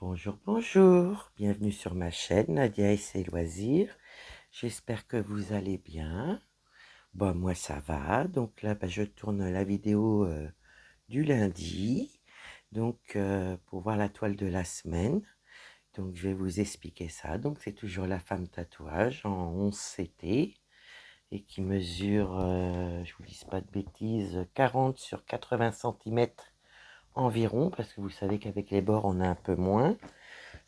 Bonjour, bonjour, bienvenue sur ma chaîne Nadia et ses loisirs. J'espère que vous allez bien. Bon, moi ça va. Donc là, je tourne la vidéo du lundi. Donc pour voir la toile de la semaine. Donc je vais vous expliquer ça. Donc c'est toujours la femme tatouage en 11 CT et qui mesure, je vous dis pas de bêtises, 40 sur 80 cm environ, parce que vous savez qu'avec les bords on a un peu moins.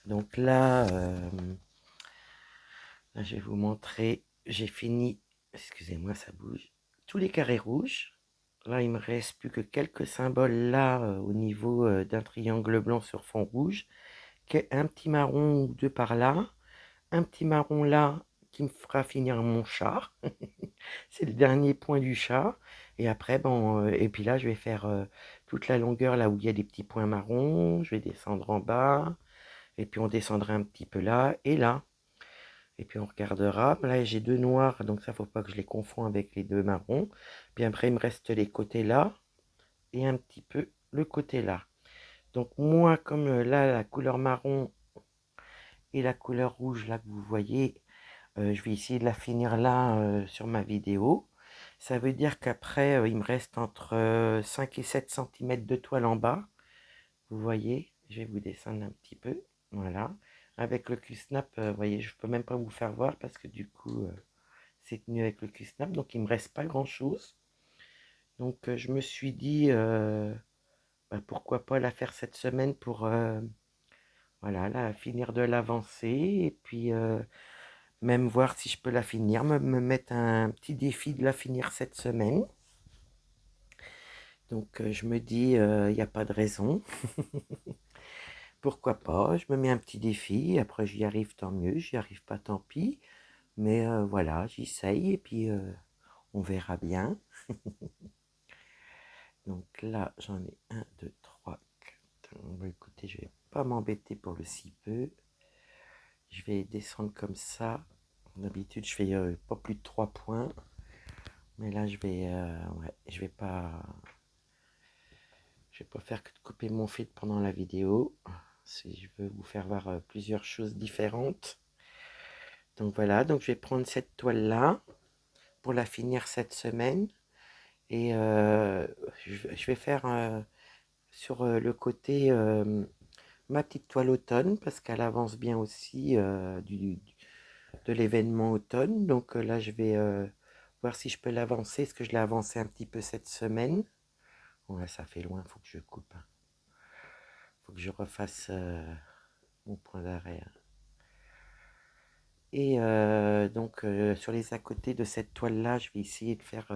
Donc là, je vais vous montrer, j'ai fini, excusez-moi, ça bouge, tous les carrés rouges. Là, il me reste plus que quelques symboles là, au niveau d'un triangle blanc sur fond rouge, un petit marron ou deux par là, un petit marron là qui me fera finir mon chat. C'est le dernier point du chat. Et après, bon, et puis là, je vais faire toute la longueur là où il y a des petits points marrons. Je vais descendre en bas, et puis on descendra un petit peu là et là. Et puis on regardera. Là, j'ai deux noirs, donc ça, faut pas que je les confonds avec les deux marrons. Puis après, il me reste les côtés là et un petit peu le côté là. Donc moi, comme là, la couleur marron et la couleur rouge là que vous voyez, je vais essayer de la finir là sur ma vidéo. Ça veut dire qu'après, il me reste entre 5 et 7 cm de toile en bas. Vous voyez, je vais vous descendre un petit peu. Voilà. Avec le Q-Snap, vous voyez, je peux même pas vous faire voir parce que du coup, c'est tenu avec le Q-Snap. Donc, il me reste pas grand-chose. Donc, je me suis dit, pourquoi pas la faire cette semaine pour, voilà, finir de l'avancer. Et puis, même voir si je peux la finir. Me mettre un petit défi de la finir cette semaine. Donc, je me dis, il n'y a pas de raison. Pourquoi pas, je me mets un petit défi, après j'y arrive tant mieux, j'y arrive pas tant pis, mais voilà, j'essaye et puis on verra bien. Donc là, j'en ai un, deux, trois, quatre. Bon, écoutez, je vais pas m'embêter pour le si peu. Je vais descendre comme ça. D'habitude, je fais pas plus de 3 points, mais là, ouais, je vais pas faire que de couper mon fil pendant la vidéo. Si je veux vous faire voir plusieurs choses différentes. Donc voilà, donc je vais prendre cette toile-là pour la finir cette semaine. Et je vais faire sur le côté ma petite toile automne parce qu'elle avance bien aussi de l'événement automne. Donc là, je vais voir si je peux l'avancer. Est-ce que je l'ai avancé un petit peu cette semaine? Ouais, ça fait loin, il faut que je coupe. Il faut que je refasse mon point d'arrêt. Et donc sur les à côté de cette toile-là, je vais essayer de faire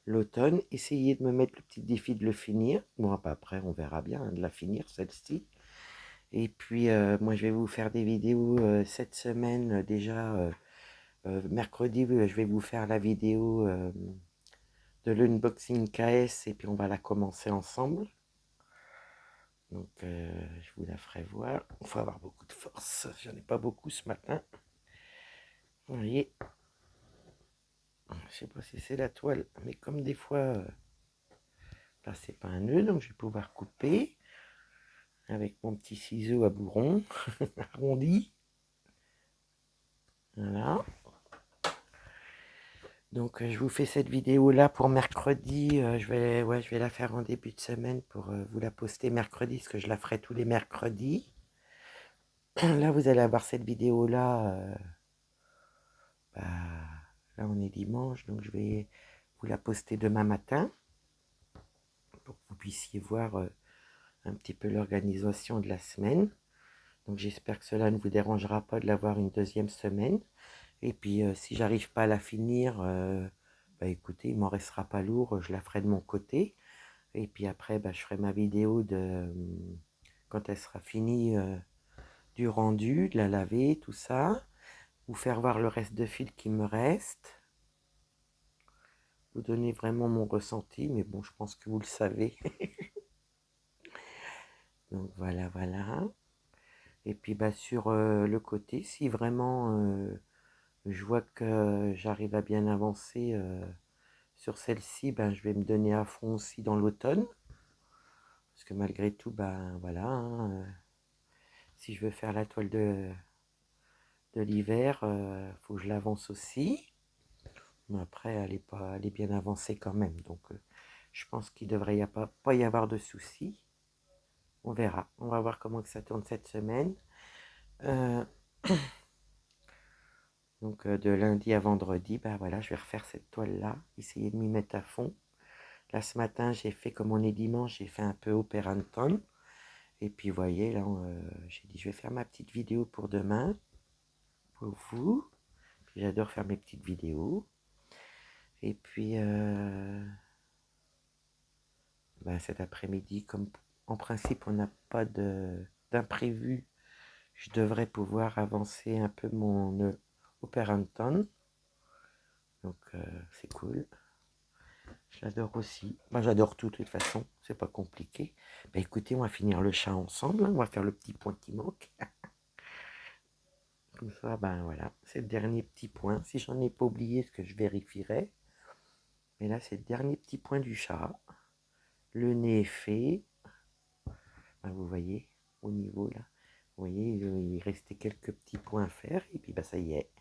l'automne, essayer de me mettre le petit défi de le finir. Bon, après, on verra bien de la finir, celle-ci. Et puis, moi, je vais vous faire des vidéos cette semaine. Déjà, mercredi, je vais vous faire la vidéo de l'unboxing KS et puis on va la commencer ensemble. Donc, je vous la ferai voir. Il faut avoir beaucoup de force. J'en ai pas beaucoup ce matin. Vous voyez, je sais pas si c'est la toile, mais comme des fois, là, c'est pas un nœud, donc je vais pouvoir couper avec mon petit ciseau à bourron arrondi. Voilà. Donc je vous fais cette vidéo là pour mercredi. Je vais la faire en début de semaine pour vous la poster mercredi, parce que je la ferai tous les mercredis. Là vous allez avoir cette vidéo là. Bah, là on est dimanche, donc je vais vous la poster demain matin pour que vous puissiez voir un petit peu l'organisation de la semaine. Donc j'espère que cela ne vous dérangera pas de l'avoir une deuxième semaine. Et puis si j'arrive pas à la finir, écoutez, il m'en restera pas lourd, je la ferai de mon côté. Et puis après, je ferai ma vidéo de quand elle sera finie du rendu, de la laver, tout ça. Vous faire voir le reste de fil qui me reste. Vous donner vraiment mon ressenti, mais bon, je pense que vous le savez. Donc voilà, voilà. Et puis sur le côté, si vraiment je vois que j'arrive à bien avancer sur celle-ci, je vais me donner à fond aussi dans l'automne. Parce que malgré tout, voilà, hein, si je veux faire la toile de l'hiver, faut que je l'avance aussi. Mais après, elle est bien avancée quand même. Donc, je pense qu'il devrait pas y avoir de soucis. On verra. On va voir comment que ça tourne cette semaine. Euh, donc, de lundi à vendredi, bah voilà, je vais refaire cette toile-là. Essayer de m'y mettre à fond. Là, ce matin, j'ai fait, comme on est dimanche, j'ai fait un peu Operanton. Et puis, vous voyez, là, j'ai dit, je vais faire ma petite vidéo pour demain, pour vous. Puis, j'adore faire mes petites vidéos. Et puis, ben, cet après-midi, comme en principe, on n'a pas d'imprévu, je devrais pouvoir avancer un peu mon Operanton. Donc, c'est cool. Je l'adore aussi. Moi, j'adore tout, de toute façon. C'est pas compliqué. Ben, écoutez, on va finir le chat ensemble. Hein. On va faire le petit point qui manque. Comme ça, ben voilà. C'est le dernier petit point. Si j'en ai pas oublié, ce que je vérifierai. Mais là, c'est le dernier petit point du chat. Le nez est fait. Ben, vous voyez, au niveau là. Vous voyez, il restait quelques petits points à faire. Et puis, ben, ça y est.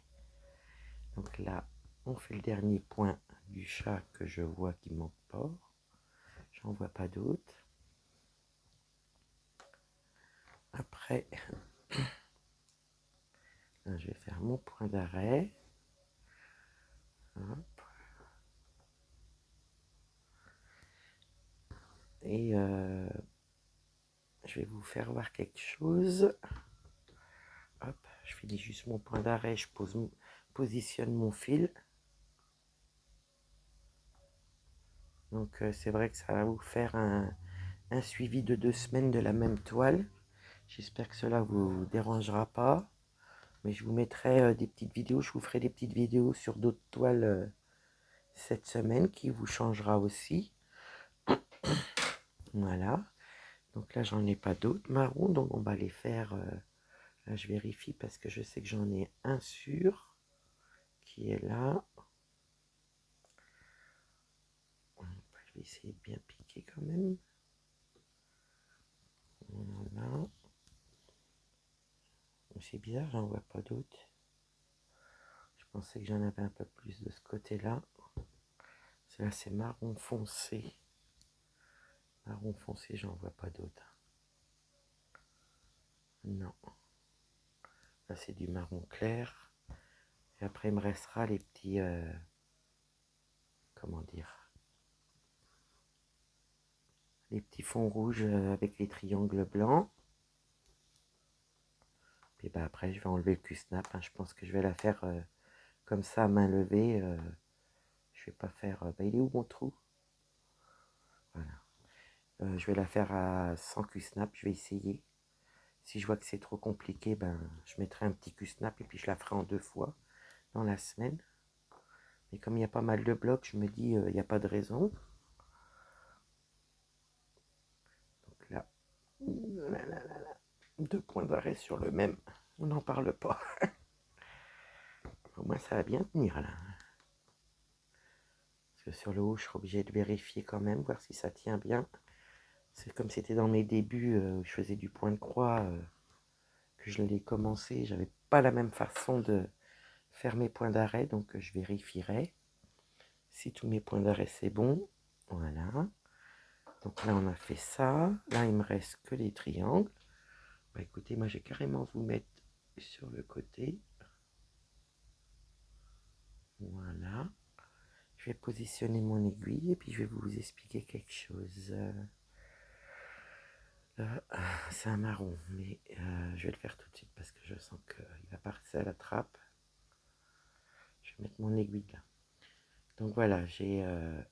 Donc là, on fait le dernier point du chat que je vois qui ne manque pas. J'en vois pas d'autres. Après, là, je vais faire mon point d'arrêt. Hop. Et je vais vous faire voir quelque chose. Hop, je finis juste mon point d'arrêt, je positionne mon fil. Donc c'est vrai que ça va vous faire un suivi de 2 semaines de la même toile. J'espère que cela vous dérangera pas. Mais je vous mettrai des petites vidéos, je vous ferai des petites vidéos sur d'autres toiles cette semaine qui vous changera aussi. Voilà. Donc là, j'en ai pas d'autres marrons, donc on va les faire. Là, je vérifie parce que je sais que j'en ai un sûr qui est là. Je vais essayer de bien piquer quand même. Voilà. C'est bizarre, j'en vois pas d'autres. Je pensais que j'en avais un peu plus de ce côté-là. Là, c'est marron foncé. Marron foncé, j'en vois pas d'autres. Non. Là, c'est du marron clair. Et après, il me restera les petits... comment dire, les petits fonds rouges avec les triangles blancs. Puis bah, après, je vais enlever le Q-snap. Hein. Je pense que je vais la faire comme ça, à main levée. Je vais pas faire... bah, il est où mon trou? Voilà. Je vais la faire sans Q-snap. Je vais essayer. Si je vois que c'est trop compliqué, ben, je mettrai un petit Q-snap et puis je la ferai en 2 fois dans la semaine. Mais comme il y a pas mal de blocs, je me dis, il n'y a pas de raison. Donc là, 2 points d'arrêt sur le même. On n'en parle pas. Au moins, ça va bien tenir là. Parce que sur le haut, je serai obligé de vérifier quand même, voir si ça tient bien. C'est comme c'était dans mes débuts, où je faisais du point de croix, que je l'ai commencé. J'avais pas la même façon de faire mes points d'arrêt, donc je vérifierai. Si tous mes points d'arrêt c'est bon, voilà. Donc là on a fait ça. Là il me reste que les triangles. Bah écoutez, moi j'ai carrément vous mettre sur le côté. Voilà. Je vais positionner mon aiguille et puis je vais vous expliquer quelque chose. Là, c'est un marron, mais je vais le faire tout de suite parce que je sens qu'il va partir à la trappe. Je vais mettre mon aiguille là. Donc voilà, je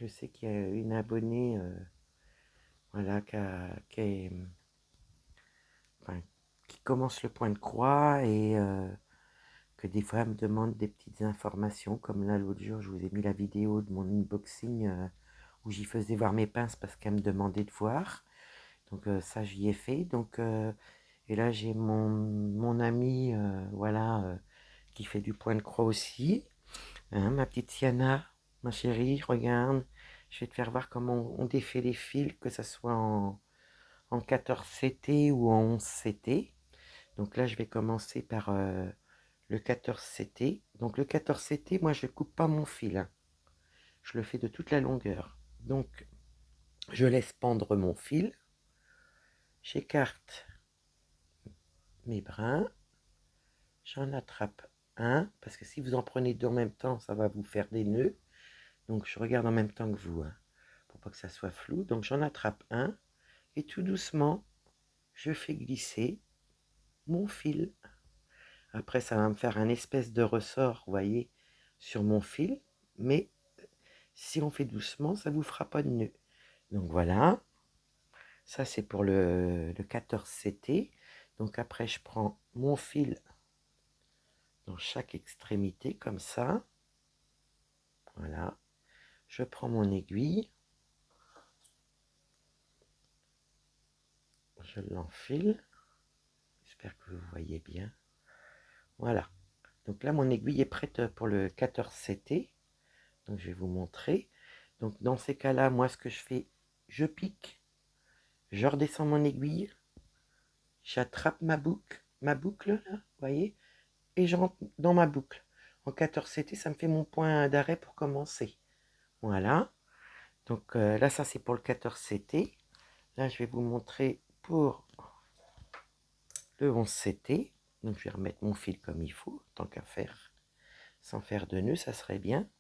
sais qu'il y a une abonnée voilà, enfin, qui commence le point de croix et que des fois elle me demande des petites informations, comme là l'autre jour je vous ai mis la vidéo de mon unboxing où j'y faisais voir mes pinces parce qu'elle me demandait de voir. Donc ça j'y ai fait. Donc et là j'ai mon ami voilà qui fait du point de croix aussi. Hein, ma petite Siana, ma chérie, regarde. Je vais te faire voir comment on défait les fils, que ça soit en 14 CT ou en 11 CT. Donc là, je vais commencer par le 14 CT. Donc le 14 CT, moi, je ne coupe pas mon fil, hein. Je le fais de toute la longueur. Donc, je laisse pendre mon fil. J'écarte mes brins. J'en attrape un, parce que si vous en prenez deux en même temps, ça va vous faire des nœuds. Donc, je regarde en même temps que vous, hein, pour pas que ça soit flou. Donc, j'en attrape un. Et tout doucement, je fais glisser mon fil. Après, ça va me faire un espèce de ressort, vous voyez, sur mon fil. Mais si on fait doucement, ça ne vous fera pas de nœud. Donc voilà, ça c'est pour le 14 CT. Donc après, je prends mon fil dans chaque extrémité, comme ça. Voilà. Je prends mon aiguille. Je l'enfile. J'espère que vous voyez bien. Voilà. Donc là, mon aiguille est prête pour le 14 CT. Donc je vais vous montrer. Donc dans ces cas-là, moi ce que je fais, je pique, je redescends mon aiguille, j'attrape ma boucle là, vous voyez, et je rentre dans ma boucle. En 14 CT, ça me fait mon point d'arrêt pour commencer. Voilà. Donc là, ça c'est pour le 14 CT. Là, je vais vous montrer pour le 11 CT. Donc je vais remettre mon fil comme il faut, tant qu'à faire. Sans faire de nœud, ça serait bien.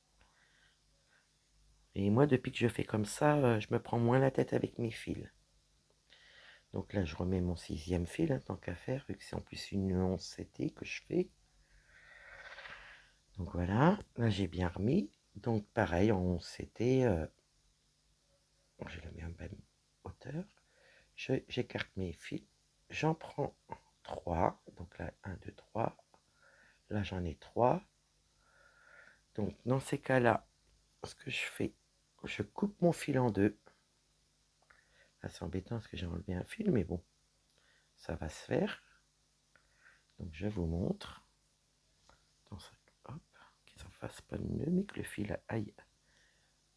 Et moi, depuis que je fais comme ça, je me prends moins la tête avec mes fils. Donc là, je remets mon 6e fil, hein, tant qu'à faire, vu que c'est en plus une 11 CT que je fais. Donc voilà, là j'ai bien remis. Donc pareil, en 11 CT, je le mets en même hauteur. J'écarte mes fils, j'en prends 3. Donc là, 1, 2, 3. Là, j'en ai 3. Donc dans ces cas-là, ce que je fais, je coupe mon fil en deux. Là, c'est embêtant parce que j'ai enlevé un fil, mais bon, ça va se faire. Donc je vous montre. Hop, qu'il ne fasse pas de nœud, mais que le fil aille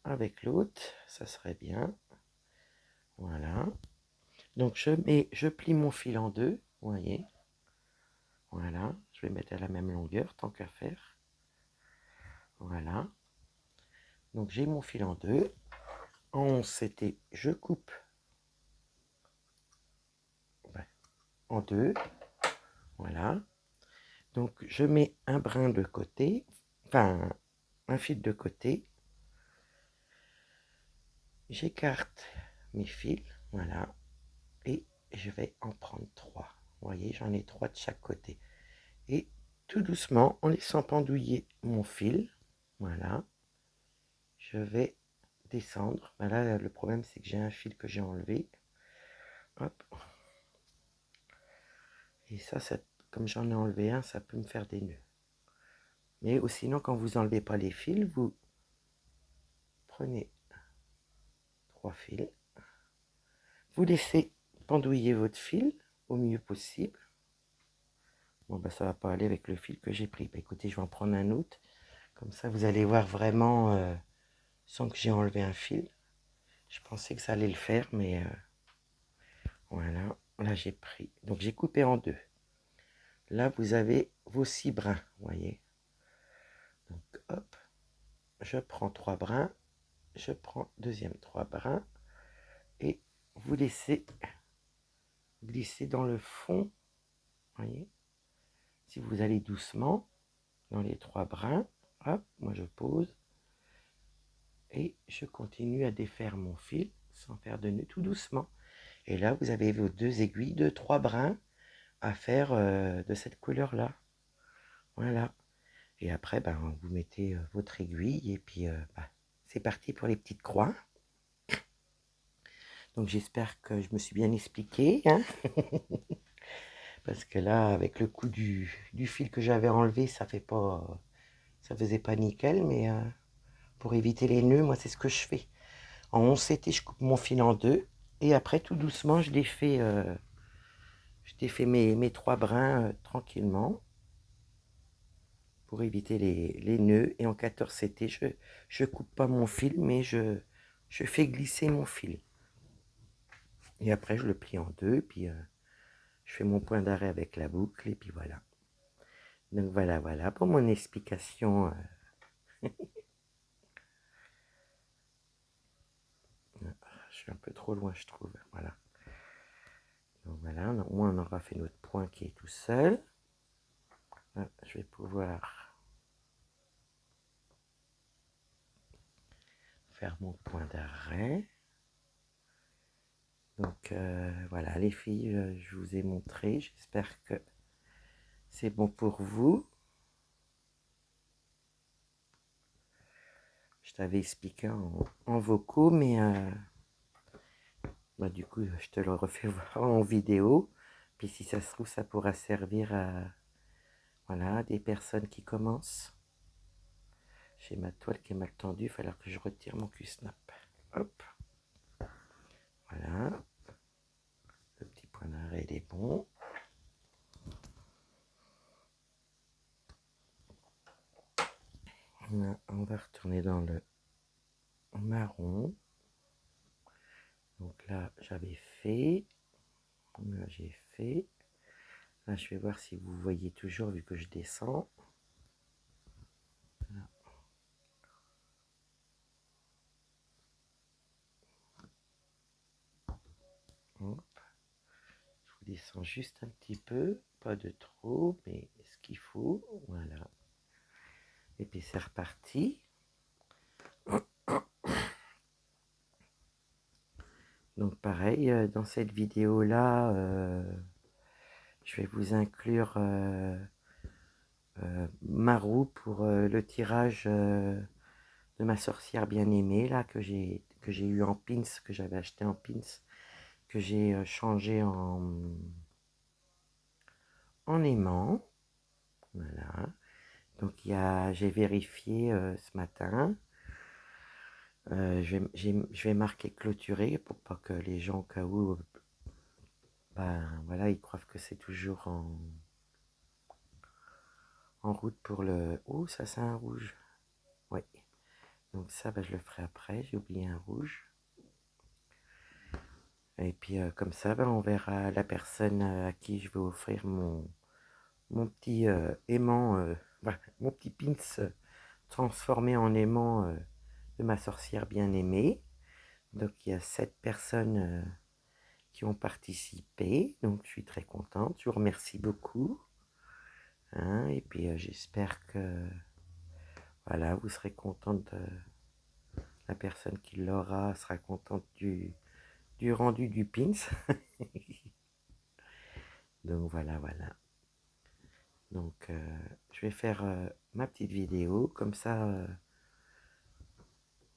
avec l'autre, ça serait bien. Voilà. Donc je plie mon fil en deux, vous voyez. Voilà, je vais mettre à la même longueur, tant qu'à faire. Voilà. Donc j'ai mon fil en deux. En 11 CT, je coupe en deux. Voilà. Donc je mets un brin de côté, enfin un fil de côté. J'écarte mes fils, voilà. Et je vais en prendre 3. Vous voyez, j'en ai 3 de chaque côté. Et tout doucement, en laissant pendouiller mon fil, voilà, je vais descendre. Ben là, le problème, c'est que j'ai un fil que j'ai enlevé. Hop. Et ça, comme j'en ai enlevé un, ça peut me faire des nœuds. Mais sinon, quand vous n'enlevez pas les fils, vous prenez 3 fils. Vous laissez pendouiller votre fil au mieux possible. Bon, ben ça va pas aller avec le fil que j'ai pris. Ben, écoutez, je vais en prendre un autre. Comme ça, vous allez voir vraiment sans que j'ai enlevé un fil. Je pensais que ça allait le faire, mais voilà. Là, j'ai pris. Donc, j'ai coupé en deux. Là, vous avez vos 6 brins, vous voyez. Donc, hop, je prends 3 brins. Je prends deuxième 3 brins. Et vous laissez glisser dans le fond, vous voyez. Si vous allez doucement dans les 3 brins, hop, moi je pose. Et je continue à défaire mon fil sans faire de nœud, tout doucement. Et là, vous avez vos 2 aiguilles de 3 brins à faire de cette couleur-là. Voilà. Et après, ben, vous mettez votre aiguille et puis ben, c'est parti pour les petites croix. Donc j'espère que je me suis bien expliqué, hein. Parce que là, avec le coup du fil que j'avais enlevé, ça faisait pas nickel, mais pour éviter les nœuds, moi c'est ce que je fais. En 11 CT, je coupe mon fil en deux. Et après, tout doucement, je défais mes 3 brins tranquillement. Pour éviter les nœuds. Et en 14 CT, je coupe pas mon fil, mais je fais glisser mon fil. Et après, je le plie en deux, puis je fais mon point d'arrêt avec la boucle, et puis voilà. Donc voilà pour mon explication. Je suis un peu trop loin, je trouve. Voilà. Donc voilà, au moins on aura fait notre point qui est tout seul. Je vais pouvoir faire mon point d'arrêt. Donc voilà les filles, je vous ai montré, j'espère que c'est bon pour vous. Je t'avais expliqué en vocaux, mais bah, du coup je te le refais voir en vidéo. Puis si ça se trouve, ça pourra servir à voilà, des personnes qui commencent. J'ai ma toile qui est mal tendue, il va falloir que je retire mon Q-snap. Hop, voilà. Le petit point d'arrêt, il est bon. On va retourner dans le marron. Donc là, j'avais fait. Là, j'ai fait. Là, je vais voir si vous voyez toujours, vu que je descends. Là. Hop. Je vous descends juste un petit peu, pas de trop, mais ce qu'il faut. Voilà. Et puis c'est reparti. Donc pareil, dans cette vidéo-là, je vais vous inclure ma roue pour le tirage de ma sorcière bien-aimée, là, que j'ai eu en pins, que j'avais acheté en pins, que j'ai changé en aimant. Voilà. Donc j'ai vérifié ce matin. Je vais marquer clôturé pour pas que les gens, au cas où, ben voilà, ils croient que c'est toujours en route pour le... Oh, ça c'est un rouge. Oui. Donc ça, ben, je le ferai après. J'ai oublié un rouge. Et puis comme ça, ben, on verra la personne à qui je vais offrir mon petit aimant, voilà, mon petit pins transformé en aimant de ma sorcière bien-aimée. Donc il y a 7 personnes qui ont participé, donc je suis très contente, je vous remercie beaucoup. Hein, et puis j'espère que voilà, vous serez contente, la personne qui l'aura sera contente du rendu du pins. Donc voilà. Donc je vais faire ma petite vidéo, comme ça,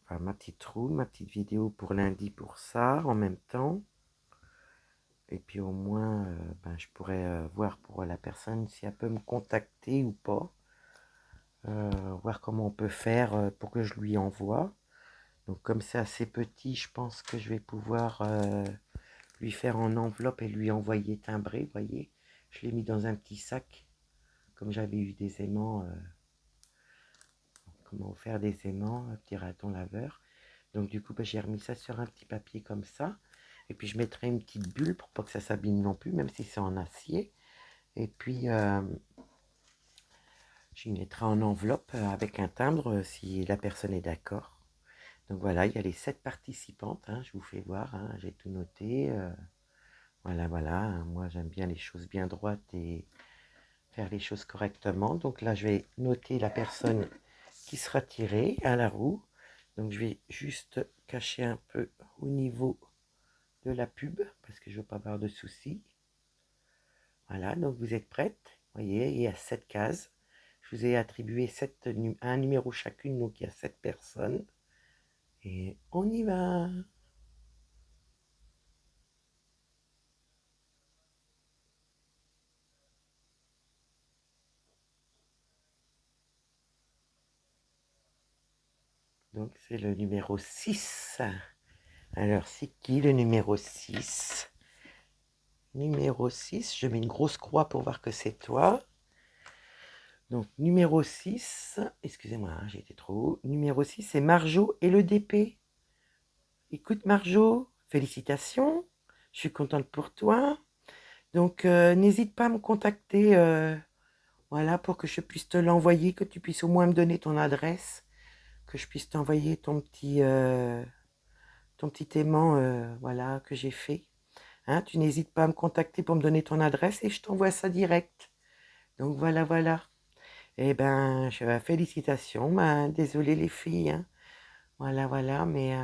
enfin ma petite roue, ma petite vidéo pour lundi pour ça, en même temps. Et puis au moins, ben, je pourrais voir pour la personne si elle peut me contacter ou pas. Voir comment on peut faire pour que je lui envoie. Donc comme c'est assez petit, je pense que je vais pouvoir lui faire en enveloppe et lui envoyer timbré, vous voyez. Je l'ai mis dans un petit sac, comme j'avais eu des aimants. Comment faire des aimants, un petit raton laveur. Donc du coup, ben, j'ai remis ça sur un petit papier comme ça. Et puis je mettrai une petite bulle pour pas que ça s'abîme non plus, même si c'est en acier. Et puis je mettrai en enveloppe avec un timbre si la personne est d'accord. Donc voilà, il y a les 7 participantes, hein, je vous fais voir, hein, j'ai tout noté. Voilà, hein, moi j'aime bien les choses bien droites et faire les choses correctement. Donc là, je vais noter la personne qui sera tirée à la roue. Donc je vais juste cacher un peu au niveau de la pub, parce que je ne veux pas avoir de soucis. Voilà, donc vous êtes prêtes. Vous voyez, il y a 7 cases. Je vous ai attribué un numéro chacune, donc il y a 7 personnes. Et on y va. Donc c'est le numéro 6. Alors c'est qui le numéro 6? Numéro 6, je mets une grosse croix pour voir que c'est toi. Donc numéro 6, excusez-moi, hein, j'ai été trop haut. Numéro 6, c'est Marjo et le DP. Écoute Marjo, félicitations. Je suis contente pour toi. Donc, n'hésite pas à me contacter, voilà, pour que je puisse te l'envoyer, que tu puisses au moins me donner ton adresse, que je puisse t'envoyer ton petit aimant, voilà, que j'ai fait. Hein, tu n'hésites pas à me contacter pour me donner ton adresse et je t'envoie ça direct. Donc, voilà, voilà. Eh ben, félicitations. Ben, désolé les filles, hein. Voilà, voilà, mais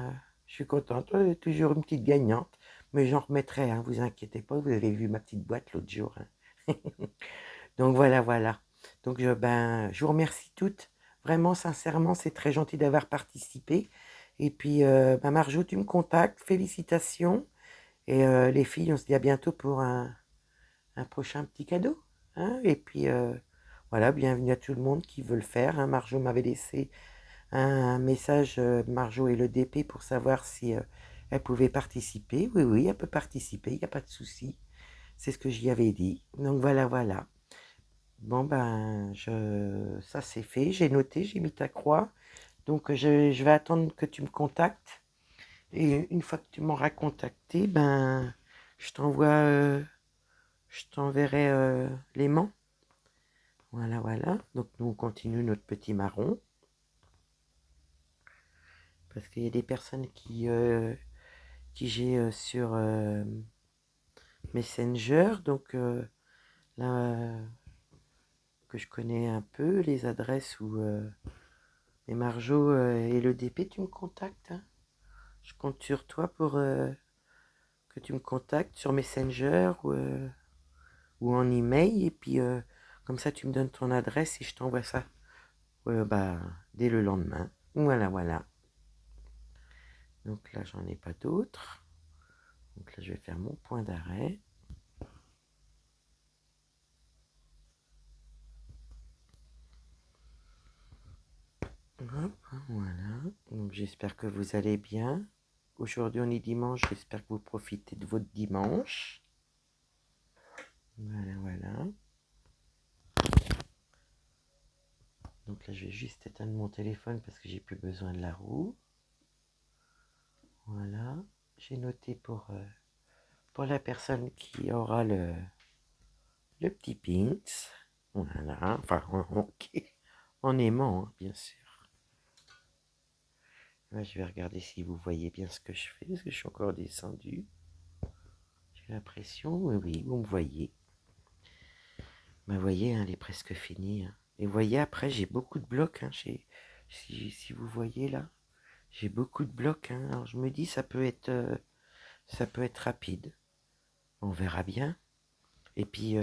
je suis contente. Toujours une petite gagnante. Mais j'en remettrai, hein, vous inquiétez pas. Vous avez vu ma petite boîte l'autre jour, hein. Donc voilà, voilà. Donc je vous remercie toutes. Vraiment, sincèrement, c'est très gentil d'avoir participé. Et puis, Marjo, tu me contactes. Félicitations. Et les filles, on se dit à bientôt pour un prochain petit cadeau. Hein. Et puis, voilà, bienvenue à tout le monde qui veut le faire. Hein. Marjo m'avait laissé un message, Marjo et le DP, pour savoir si elle pouvait participer. Oui, oui, elle peut participer, il n'y a pas de souci. C'est ce que j'y avais dit. Donc voilà, voilà. Bon, ben, ça c'est fait, j'ai noté, j'ai mis ta croix. Donc je vais attendre que tu me contactes. Et une fois que tu m'auras contacté, ben, je t'envoie, je t'enverrai l'aimant. Voilà, voilà. Donc nous on continue notre petit marron. Parce qu'il y a des personnes qui j'ai sur Messenger. Donc là, que je connais un peu, les adresses où les Marjo et le DP, tu me contactes. Hein. Je compte sur toi pour que tu me contactes sur Messenger ou en email. Et puis, comme ça, tu me donnes ton adresse et je t'envoie ça bah, dès le lendemain. Voilà, voilà. Donc là, j'en ai pas d'autres. Donc là, je vais faire mon point d'arrêt. Hop, voilà. Donc j'espère que vous allez bien. Aujourd'hui, on est dimanche. J'espère que vous profitez de votre dimanche. Voilà, voilà. Donc là, je vais juste éteindre mon téléphone parce que j'ai plus besoin de la roue. Voilà. J'ai noté pour la personne qui aura le petit pinks. Voilà. Enfin, en aimant, hein, bien sûr. Là, je vais regarder si vous voyez bien ce que je fais, parce que je suis encore descendu. J'ai l'impression, oui, oui, vous me voyez. Mais vous voyez, hein, elle est presque finie. Hein. Et vous voyez, après, j'ai beaucoup de blocs. Hein, si vous voyez là, j'ai beaucoup de blocs. Hein. Alors, je me dis, ça peut être rapide. On verra bien. Et puis,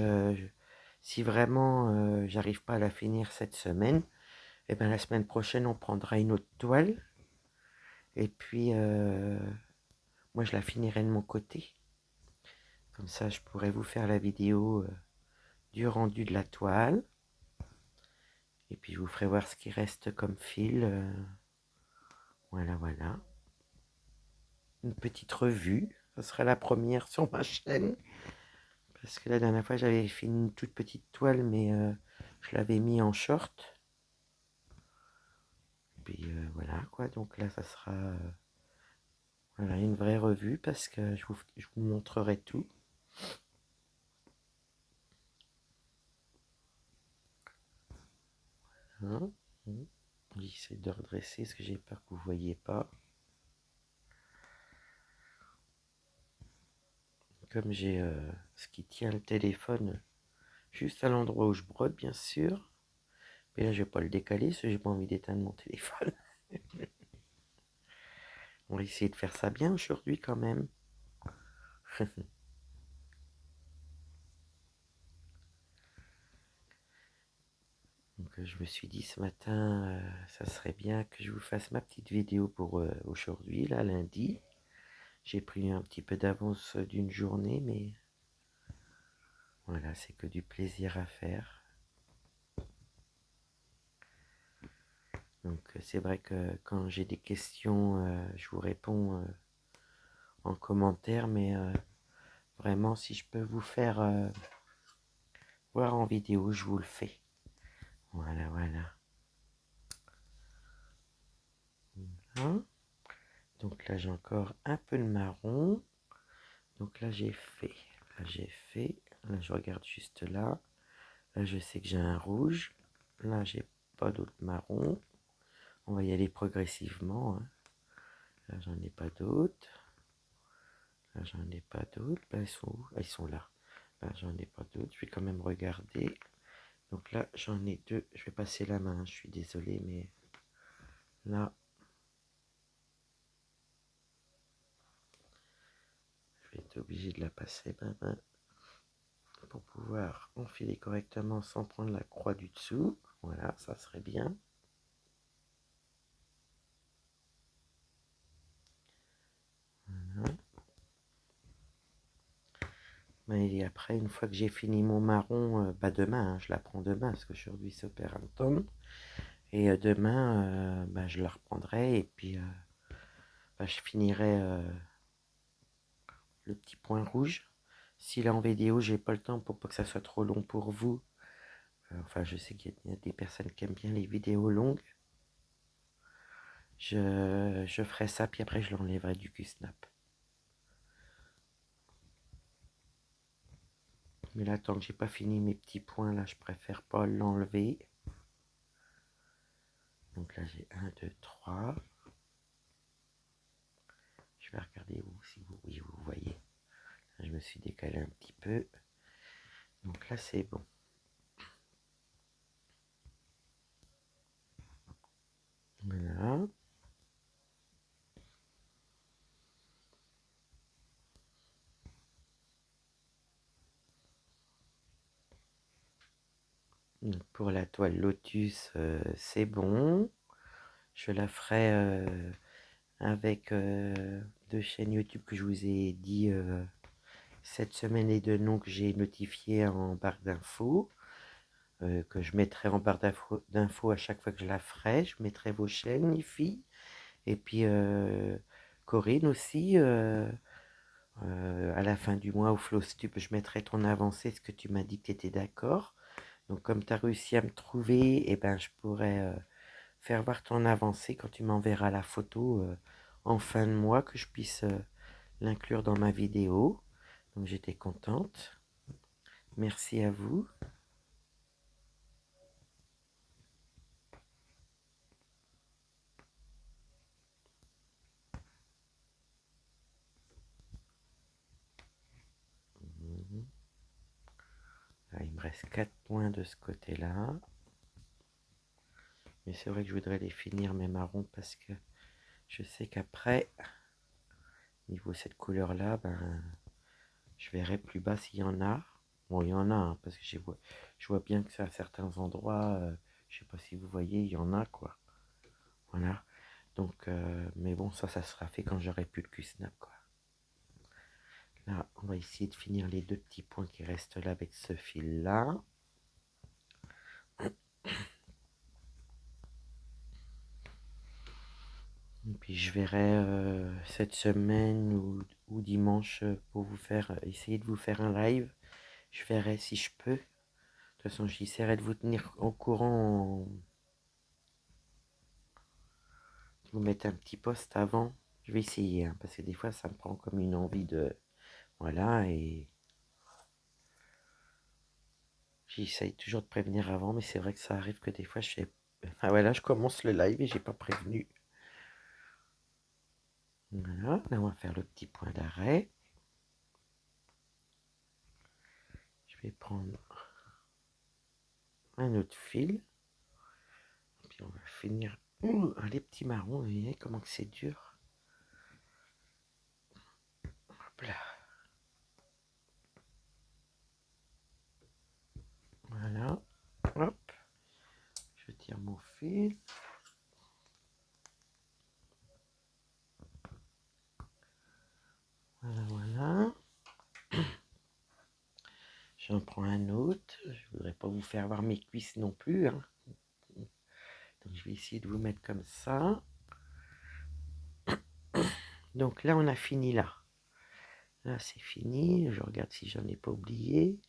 si vraiment j'arrive pas à la finir cette semaine, et ben la semaine prochaine, on prendra une autre toile. Et puis, moi, je la finirai de mon côté. Comme ça, je pourrais vous faire la vidéo du rendu de la toile. Et puis, je vous ferai voir ce qui reste comme fil. Voilà, voilà. Une petite revue. Ce sera la première sur ma chaîne. Parce que la dernière fois, j'avais fait une toute petite toile, mais je l'avais mis en short. Et puis, voilà, quoi. Donc là, ça sera voilà, une vraie revue parce que je vous montrerai tout. Hein. J'essaie de redresser parce que j'ai peur que vous ne voyez pas. Comme j'ai ce qui tient le téléphone juste à l'endroit où je brode, bien sûr. Mais là, je vais pas le décaler parce que j'ai pas envie d'éteindre mon téléphone. On va essayer de faire ça bien aujourd'hui quand même. Donc, je me suis dit ce matin, ça serait bien que je vous fasse ma petite vidéo pour aujourd'hui, là, lundi. J'ai pris un petit peu d'avance d'une journée, mais voilà, c'est que du plaisir à faire. Donc c'est vrai que quand j'ai des questions, je vous réponds en commentaire, mais vraiment, si je peux vous faire voir en vidéo, je vous le fais. Voilà, voilà. Hein. Donc là, j'ai encore un peu de marron. Donc là, j'ai fait. Là, j'ai fait. Là, je regarde juste là. Là, je sais que j'ai un rouge. Là, j'ai pas d'autre marron. On va y aller progressivement, hein. Là, j'en ai pas d'autres. Là, j'en ai pas d'autres. Ben, ils sont où? Ah, ils sont là. Là, j'en ai pas d'autres. Je vais quand même regarder. Donc là, j'en ai deux. Je vais passer la main. Je suis désolé, mais là, je vais être obligé de la passer ma main pour pouvoir enfiler correctement sans prendre la croix du dessous. Voilà, ça serait bien. Voilà. Et après, une fois que j'ai fini mon marron, bah demain, hein, je la prends demain parce qu'aujourd'hui c'est Opéranton. Et demain, bah, je la reprendrai et puis bah, je finirai le petit point rouge. Si là en vidéo, j'ai pas le temps pour pas que ça soit trop long pour vous. Enfin, je sais qu'il y a des personnes qui aiment bien les vidéos longues. Je ferai ça, puis après je l'enlèverai du Q-Snap. Mais là, tant que j'ai pas fini mes petits points, là, je préfère pas l'enlever. Donc là, j'ai 1, 2, 3. Je vais regarder où, si vous, oui, vous voyez. Là, je me suis décalé un petit peu. Donc là, c'est bon. Voilà. Donc pour la toile Lotus, c'est bon. Je la ferai avec deux chaînes YouTube que je vous ai dit cette semaine et deux noms que j'ai notifiés en barre d'infos. Que je mettrai en barre d'infos à chaque fois que je la ferai. Je mettrai vos chaînes, les filles. Et puis Corinne aussi, à la fin du mois au Flowstup, je mettrai ton avancée, ce que tu m'as dit que tu étais d'accord. Donc comme tu as réussi à me trouver, eh ben, je pourrais faire voir ton avancée quand tu m'enverras la photo en fin de mois, que je puisse l'inclure dans ma vidéo. Donc j'étais contente. Merci à vous. Là, il me reste 4 points de ce côté-là. Mais c'est vrai que je voudrais les finir mes marrons parce que je sais qu'après, niveau cette couleur-là, ben, je verrai plus bas s'il y en a. Bon, il y en a, hein, parce que je vois bien que c'est à certains endroits, je sais pas si vous voyez, il y en a, quoi. Voilà. Donc, mais bon, ça sera fait quand j'aurai plus le Q-Snap, quoi. Là, on va essayer de finir les deux petits points qui restent là avec ce fil-là. Et puis je verrai cette semaine ou dimanche pour vous faire essayer de vous faire un live. Je verrai si je peux. De toute façon, j'essaierai de vous tenir au courant, de vous mettre un petit post avant. Je vais essayer, hein, parce que des fois, ça me prend comme une envie de... Voilà, et j'essaye toujours de prévenir avant, mais c'est vrai que ça arrive que des fois, je fais... Ah voilà, je commence le live et j'ai pas prévenu. Voilà, là, on va faire le petit point d'arrêt. Je vais prendre un autre fil. Puis on va finir. Ouh, les petits marrons, vous voyez comment que c'est dur. Hop là. Voilà. Hop. Je tire mon fil. Voilà, voilà. J'en prends un autre. Je voudrais pas vous faire voir mes cuisses non plus, hein. Donc je vais essayer de vous mettre comme ça. Donc là, on a fini là. Là, c'est fini. Je regarde si j'en ai pas oublié.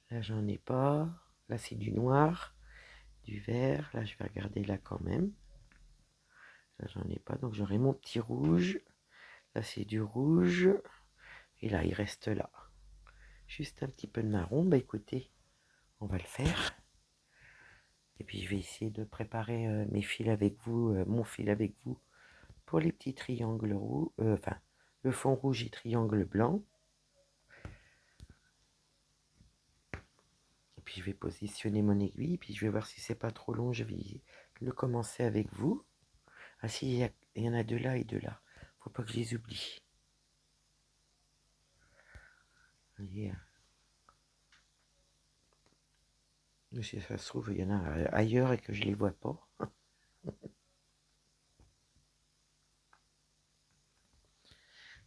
Là, j'en ai pas. Là, c'est du noir, du vert. Là, je vais regarder là quand même. Là, j'en ai pas. Donc, j'aurai mon petit rouge. Là, c'est du rouge. Et là, il reste là. Juste un petit peu de marron. Bah écoutez, on va le faire. Et puis je vais essayer de préparer mes fils avec vous, mon fil avec vous, pour les petits triangles rouges, enfin, le fond rouge et triangle blanc. Et puis je vais positionner mon aiguille, puis je vais voir si c'est pas trop long, je vais le commencer avec vous. Ah si, il y en a deux là et deux là. Faut pas que je les oublie. Vous voyez, si ça se trouve, il y en a ailleurs et que je les vois pas.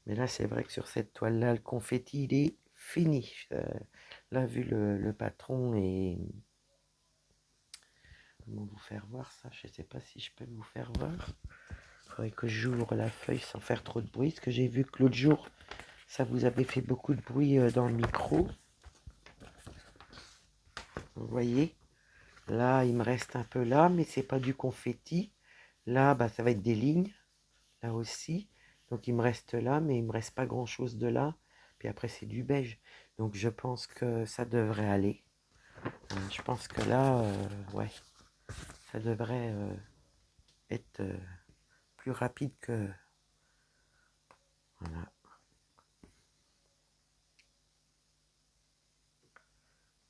Mais là, c'est vrai que sur cette toile-là, le confetti, il est fini. Là, vu le patron et... Comment vous faire voir ça? Je ne sais pas si je peux vous faire voir. Il faudrait que j'ouvre la feuille sans faire trop de bruit. Parce que j'ai vu que l'autre jour, ça vous avait fait beaucoup de bruit dans le micro. Vous voyez? Là, il me reste un peu là, mais c'est pas du confetti. Là, bah, ça va être des lignes. Là aussi. Donc, il me reste là, mais il me reste pas grand-chose de là. Puis après, c'est du beige. Donc, je pense que ça devrait aller. Je pense que là, ouais, ça devrait être plus rapide que... Voilà.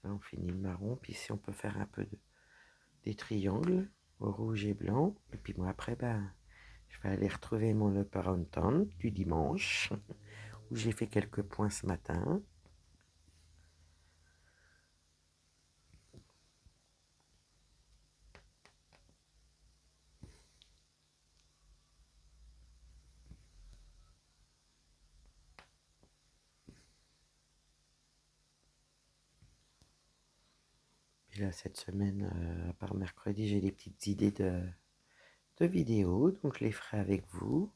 Là, on finit le marron. Puis si on peut faire un peu des triangles au rouge et blanc. Et puis moi, après, ben, je vais aller retrouver mon Le Parenton du dimanche, où j'ai fait quelques points ce matin. Et là, cette semaine, à part mercredi, j'ai des petites idées de vidéos, donc je les ferai avec vous.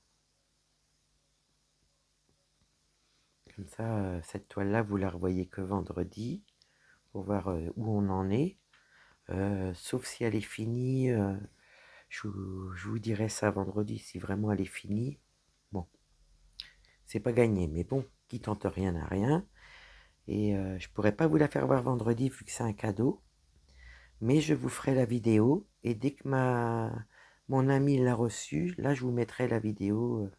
Comme ça, cette toile-là, vous la revoyez que vendredi, pour voir où on en est. Sauf si elle est finie, je vous dirai ça vendredi, si vraiment elle est finie. Bon, c'est pas gagné, mais bon, qui tente rien n'a rien. Et je pourrais pas vous la faire voir vendredi, vu que c'est un cadeau. Mais je vous ferai la vidéo, et dès que mon ami l'a reçue, là je vous mettrai la vidéo,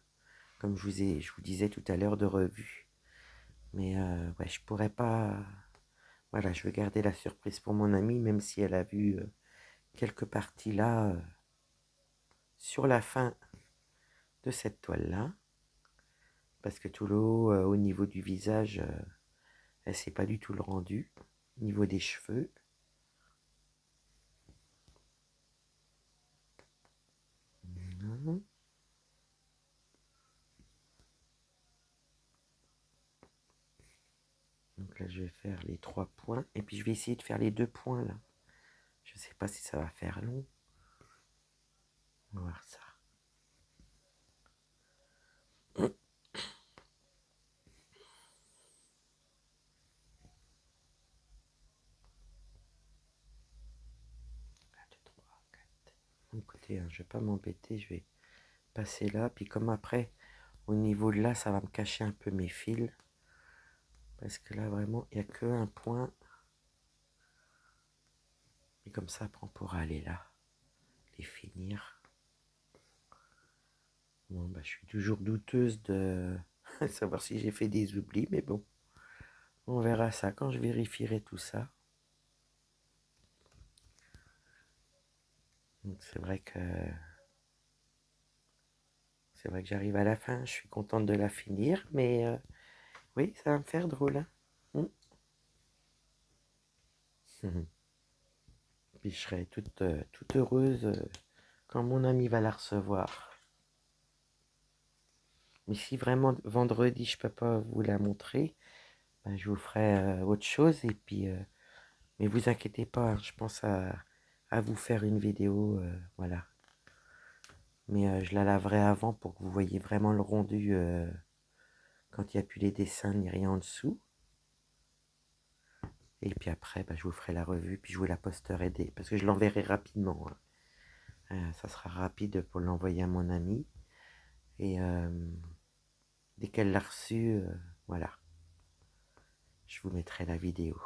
comme je vous disais tout à l'heure, de revue. Mais ouais, je pourrais pas... Voilà, je veux garder la surprise pour mon ami, même si elle a vu quelques parties là, sur la fin de cette toile-là. Parce que tout le haut, au niveau du visage, elle sait pas du tout le rendu. Au niveau des cheveux. Voilà. Donc là, je vais faire les 3 points. Et puis, je vais essayer de faire les 2 points là. Je sais pas si ça va faire long. On va voir ça. Écoutez, hein, je vais pas m'embêter. Je vais passer là. Puis comme après, au niveau de là, ça va me cacher un peu mes fils. Parce que là, vraiment, il n'y a que un point. Et comme ça, après, on pourra aller là. Les finir. Bon, bah, je suis toujours douteuse de savoir si j'ai fait des oublis. Mais bon, on verra ça quand je vérifierai tout ça. Donc c'est vrai que j'arrive à la fin. Je suis contente de la finir. Mais oui, ça va me faire drôle. Hein. Puis je serai toute heureuse quand mon ami va la recevoir. Mais si vraiment vendredi je peux pas vous la montrer, ben, je vous ferai autre chose. Et puis, mais vous inquiétez pas, hein, je pense à vous faire une vidéo, voilà. Mais je la laverai avant pour que vous voyez vraiment le rendu quand il n'y a plus les dessins ni rien en dessous. Et puis après, ben, je vous ferai la revue, puis je vous la posterai parce que je l'enverrai rapidement. Hein. Ça sera rapide pour l'envoyer à mon ami. Et dès qu'elle l'a reçu, voilà. Je vous mettrai la vidéo.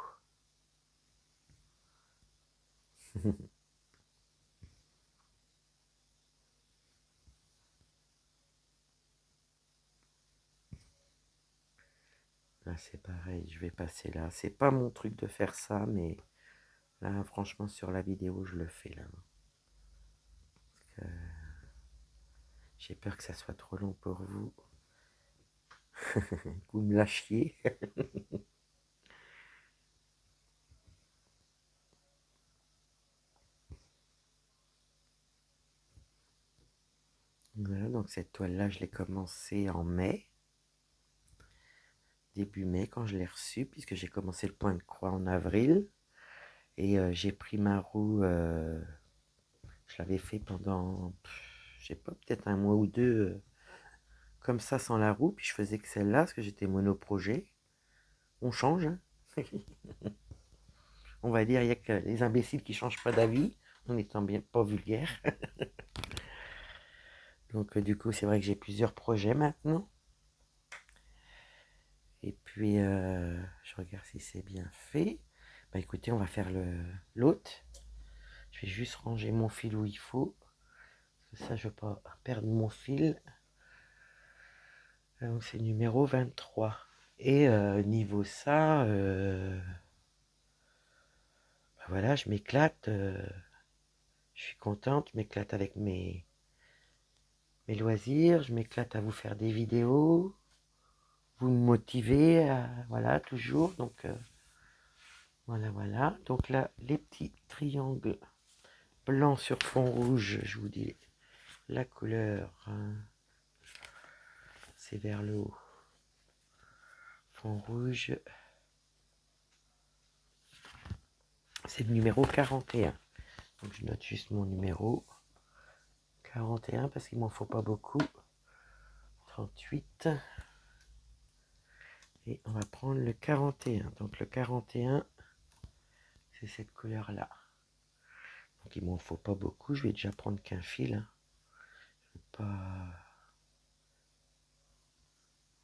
Là, c'est pareil, je vais passer là. C'est pas mon truc de faire ça, mais là, franchement, sur la vidéo, je le fais là. J'ai peur que ça soit trop long pour vous. Vous me lâchiez. Voilà, donc cette toile-là, je l'ai commencée en mai. Début mai, quand je l'ai reçue, puisque j'ai commencé le point de croix en avril. Et j'ai pris ma roue, je l'avais fait pendant, je sais pas, peut-être un mois ou deux, comme ça, sans la roue. Puis je faisais que celle-là, parce que j'étais monoprojet. On change, hein. On va dire, il n'y a que les imbéciles qui changent pas d'avis, en étant bien pas vulgaire. Donc du coup, c'est vrai que j'ai plusieurs projets maintenant. Et puis, je regarde si c'est bien fait. Bah écoutez, on va faire l'autre. Je vais juste ranger mon fil où il faut. Parce que ça, je ne veux pas perdre mon fil. Donc c'est numéro 23. Et niveau ça, bah voilà, je m'éclate. Je suis contente, je m'éclate avec mes loisirs. Je m'éclate à vous faire des vidéos. Vous me motivez, voilà, toujours. Donc voilà, voilà. Donc là, les petits triangles blancs sur fond rouge, je vous dis la couleur, hein, c'est vers le haut. Fond rouge, c'est le numéro 41. Donc je note juste mon numéro 41 parce qu'il m'en faut pas beaucoup. 38. Et on va prendre le 41. Donc le 41, c'est cette couleur-là. Donc il m'en faut pas beaucoup. Je vais déjà prendre qu'un fil, hein. Je vais pas...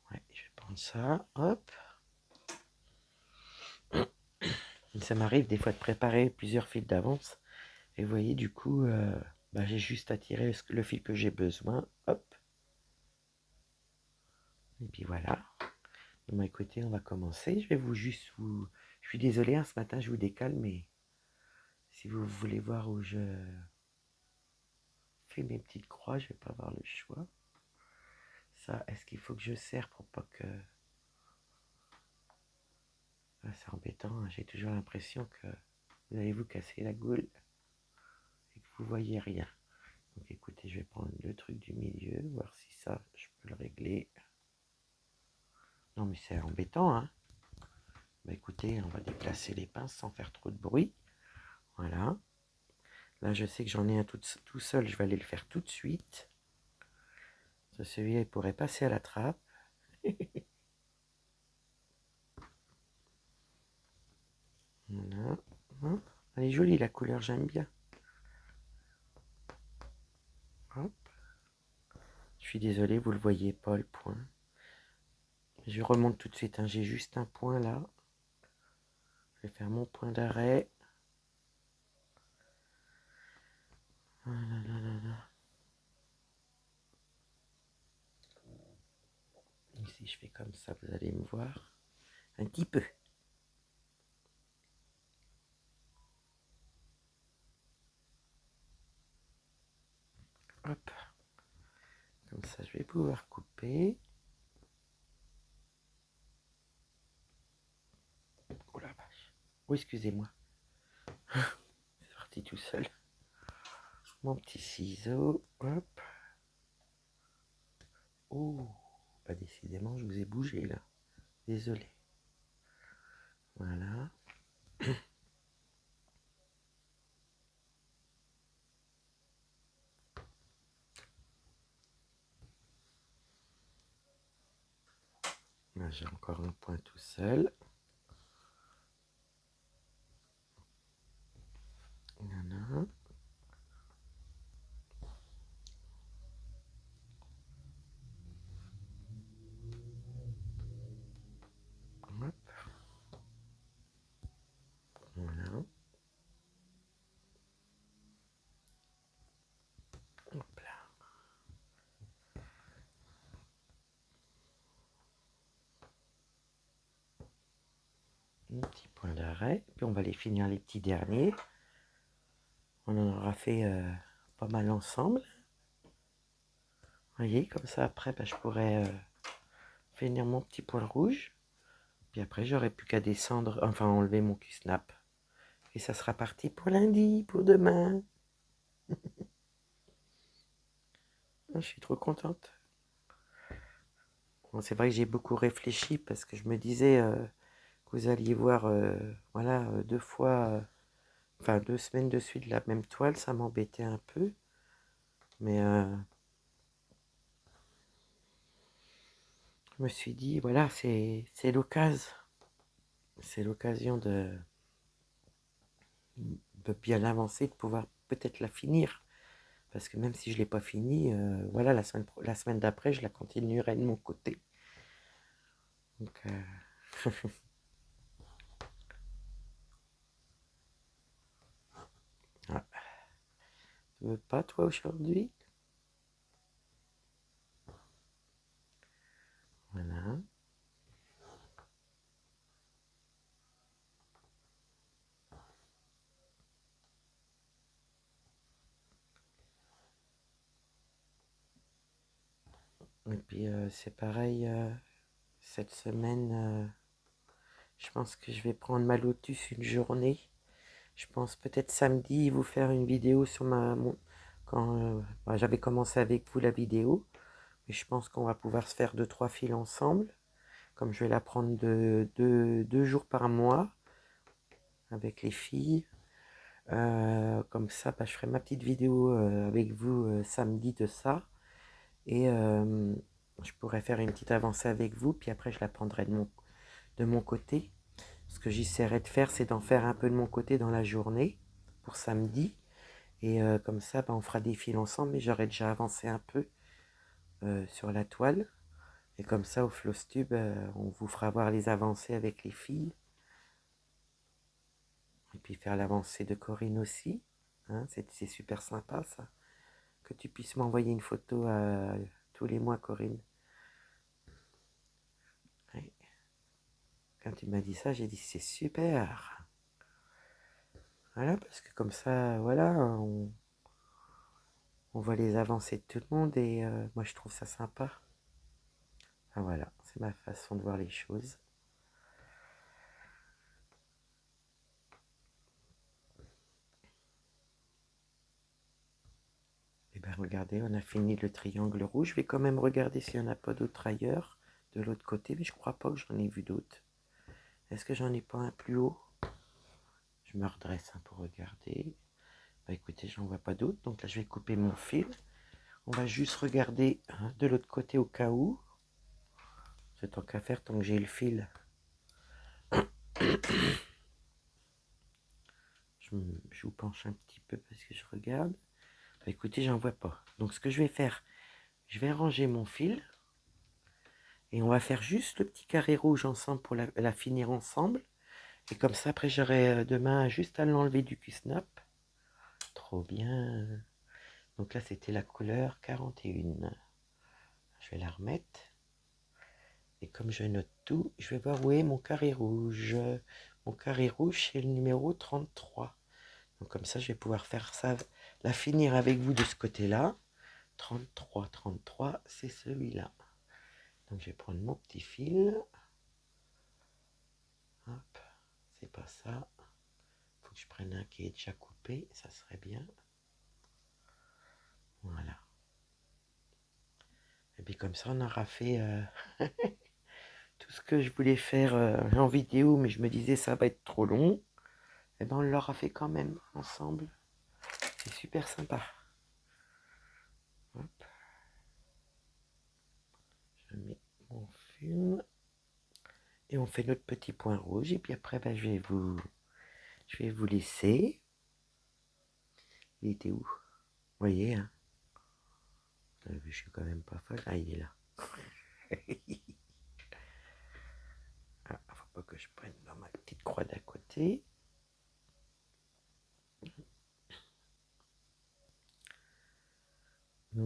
Ouais, je vais prendre ça. Hop. Ça m'arrive des fois de préparer plusieurs fils d'avance. Et vous voyez, du coup, bah, j'ai juste à tirer le fil que j'ai besoin. Hop. Et puis voilà. De mon côté, on va commencer. Je vais juste vous... Je suis désolé, hein, ce matin, je vous décale, mais si vous voulez voir où je fais mes petites croix, je vais pas avoir le choix. Ça, est-ce qu'il faut que je serre pour pas que... Ah, c'est embêtant, hein. J'ai toujours l'impression que vous allez vous casser la goule et que vous voyez rien. Donc écoutez, je vais prendre le truc du milieu, voir si ça, je peux le régler. Non mais c'est embêtant, hein. Bah écoutez, on va déplacer les pinces sans faire trop de bruit. Voilà. Là, je sais que j'en ai un tout seul, je vais aller le faire tout de suite. Celui-là, il pourrait passer à la trappe. Voilà. Hop. Elle est jolie la couleur, j'aime bien. Hop. Je suis désolé, vous ne le voyez pas le point. Je remonte tout de suite, hein. J'ai juste un point là. Je vais faire mon point d'arrêt. Ici, je fais comme ça, vous allez me voir. Un petit peu. Hop. Comme ça, je vais pouvoir couper. Oh la vache. Oh, excusez-moi. C'est sorti tout seul. Mon petit ciseau. Hop. Oh. Bah, décidément, je vous ai bougé là. Désolé. Voilà. Là, j'ai encore un point tout seul. Voilà. Hop. Voilà. Hop là. Un petit point d'arrêt. Puis on va les finir les petits derniers. On en aura fait pas mal ensemble. Vous voyez, comme ça après, je pourrais finir mon petit point rouge. Puis après, j'aurai plus qu'à descendre, enfin enlever mon Q-snap. Et ça sera parti pour lundi, pour demain. Je suis trop contente. Bon, c'est vrai que j'ai beaucoup réfléchi parce que je me disais que vous alliez voir voilà, 2 fois, enfin 2 semaines de suite la même toile, ça m'embêtait un peu. Mais je me suis dit, voilà, c'est l'occasion. C'est l'occasion de bien avancer, de pouvoir peut-être la finir. Parce que même si je ne l'ai pas finie, voilà, la semaine d'après, je la continuerai de mon côté. Donc, ah, tu veux pas, toi, aujourd'hui? Voilà. Et puis, c'est pareil, cette semaine, je pense que je vais prendre ma Lotus une journée. Je pense peut-être samedi vous faire une vidéo sur quand j'avais commencé avec vous la vidéo. Mais je pense qu'on va pouvoir se faire 2-3 fils ensemble. Comme je vais la prendre de 2 jours par mois avec les filles. Comme ça, je ferai ma petite vidéo avec vous samedi de ça. Et je pourrais faire une petite avancée avec vous. Puis après, je la prendrai de mon côté. Ce que j'essaierai de faire, c'est d'en faire un peu de mon côté dans la journée pour samedi. Et comme ça, on fera des fils ensemble. Mais j'aurai déjà avancé un peu sur la toile. Et comme ça, au Flosstube, on vous fera voir les avancées avec les filles. Et puis faire l'avancée de Corinne aussi. Hein, c'est super sympa ça. Que tu puisses m'envoyer une photo tous les mois, Corinne. Ouais. Quand tu m'as dit ça, j'ai dit c'est super. Voilà, parce que comme ça, voilà, on voit les avancées de tout le monde et moi je trouve ça sympa. Enfin, voilà, c'est ma façon de voir les choses. Et bien regardez, on a fini le triangle rouge. Je vais quand même regarder s'il n'y en a pas d'autres ailleurs, de l'autre côté, mais je crois pas que j'en ai vu d'autres. Est-ce que j'en ai pas un plus haut? Je me redresse pour regarder. Bah écoutez, j'en vois pas d'autres, donc là je vais couper mon fil. On va juste regarder de l'autre côté au cas où. C'est tant qu'à faire, tant que j'ai le fil. Je vous penche un petit peu parce que je regarde. Bah écoutez, j'en vois pas. Donc ce que je vais faire, je vais ranger mon fil. Et on va faire juste le petit carré rouge ensemble pour la finir ensemble. Et comme ça, après, j'aurai demain juste à l'enlever du Q-snap. Trop bien. Donc là, c'était la couleur 41. Je vais la remettre. Et comme je note tout, je vais voir où est mon carré rouge. Mon carré rouge, c'est le numéro 33. Donc comme ça, je vais pouvoir faire ça, la finir avec vous de ce côté-là. 33, 33, c'est celui-là. Donc je vais prendre mon petit fil. Hop, c'est pas ça. Faut que je prenne un qui est déjà coupé, ça serait bien. Voilà. Et puis comme ça, on aura fait tout ce que je voulais faire en vidéo, mais je me disais ça va être trop long. Et ben on l'aura fait quand même ensemble. C'est super sympa. Hop. Je mets mon film. Et on fait notre petit point rouge. Et puis après, je vais vous laisser. Il était où? Vous voyez, hein? Je suis quand même pas folle. Ah, il est là. Ah, faut pas que je prenne dans ma petite croix d'à côté.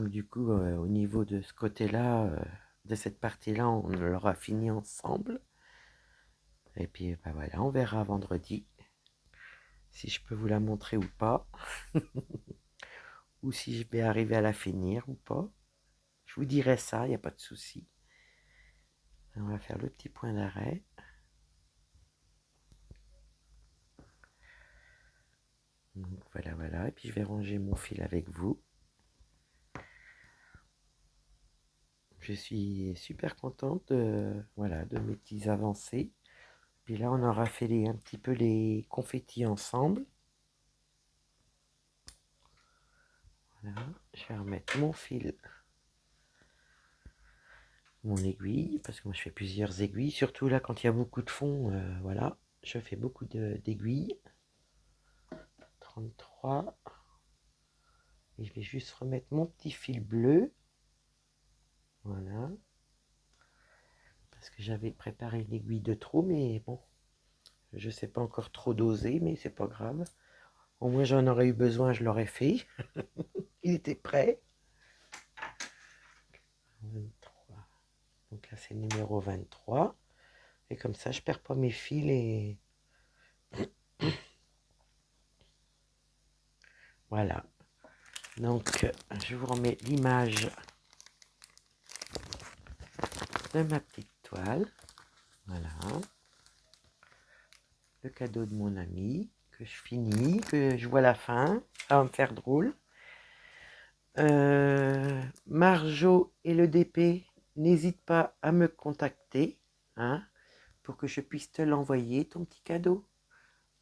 Donc du coup, au niveau de ce côté-là, de cette partie-là, on l'aura fini ensemble. Et puis bah voilà, on verra vendredi si je peux vous la montrer ou pas, ou si je vais arriver à la finir ou pas. Je vous dirai ça, il n'y a pas de souci. On va faire le petit point d'arrêt. Donc voilà, voilà. Et puis je vais ranger mon fil avec vous. Je suis super contente de, voilà, de mes petites avancées. Puis là, on aura fait un petit peu les confettis ensemble. Voilà, je vais remettre mon fil, mon aiguille, parce que moi je fais plusieurs aiguilles, surtout là quand il y a beaucoup de fond, voilà, je fais beaucoup d'aiguilles. 33. Et je vais juste remettre mon petit fil bleu. Voilà. Parce que j'avais préparé une aiguille de trop, mais bon, je sais pas encore trop doser, mais c'est pas grave. Au moins j'en aurais eu besoin, je l'aurais fait. Il était prêt. 23. Donc là c'est le numéro 23. Et comme ça je perds pas mes fils et voilà. Donc je vous remets l'image de ma petite toile. Voilà. Le cadeau de mon ami que je finis, que je vois la fin. Ça va me faire drôle. Marjo et le DP, n'hésite pas à me contacter, hein, pour que je puisse te l'envoyer, ton petit cadeau.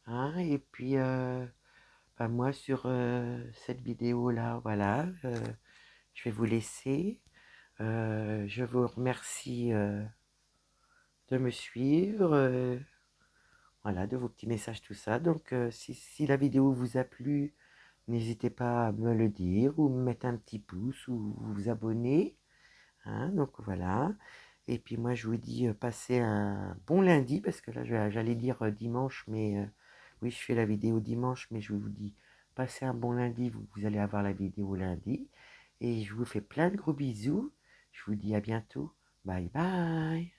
Hein, et puis, bah, moi, sur cette vidéo-là, voilà, je vais vous laisser. Je vous remercie de me suivre, voilà, de vos petits messages, tout ça. Donc, si la vidéo vous a plu, n'hésitez pas à me le dire ou me mettre un petit pouce ou vous abonner. Hein, donc voilà. Et puis moi je vous dis passez un bon lundi parce que là j'allais dire dimanche, mais oui je fais la vidéo dimanche, mais je vous dis passez un bon lundi, vous allez avoir la vidéo lundi. Et je vous fais plein de gros bisous. Je vous dis à bientôt. Bye bye.